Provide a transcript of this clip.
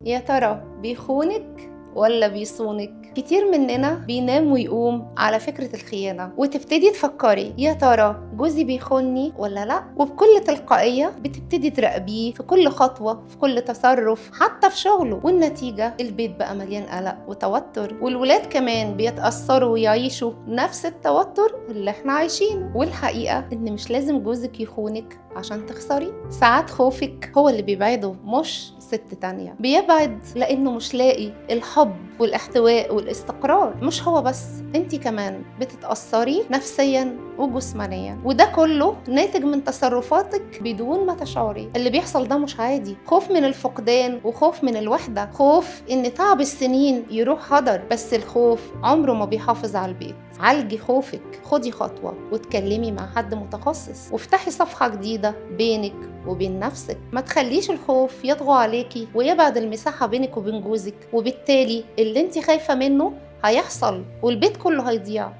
يا ترى بيخونك ولا بيصونك؟ كتير مننا بينام ويقوم على فكرة الخيانة، وتبتدي تفكري يا ترى جوزي بيخوني ولا لا، وبكل تلقائية بتبتدي تراقبيه في كل خطوة، في كل تصرف، حتى في شغله. والنتيجة البيت بقى مليان قلق وتوتر، والولاد كمان بيتأثروا ويعيشوا نفس التوتر اللي احنا عايشينه. والحقيقة ان مش لازم جوزك يخونك عشان تخسري. ساعات خوفك هو اللي بيبعده، مش ست تانية. بيبعد لانه مش لاقي الحب والاحتواء والاستقرار. مش هو بس، انتي كمان بتتأثري نفسيا وجسمانيا، وده كله ناتج من تصرفاتك بدون ما تشعري. اللي بيحصل ده مش عادي، خوف من الفقدان وخوف من الوحدة، خوف ان تعب السنين يروح هدر. بس الخوف عمره ما بيحافظ على البيت. عالجي خوفك، خدي خطوة واتكلمي مع حد متخصص، وافتحي صفحة جديدة بينك وبين نفسك. ما تخليش الخوف يطغى عليكي ويبعد المساحة بينك وبين جوزك، وبالتالي اللي انت خايفة منه هيحصل والبيت كله هيضيع.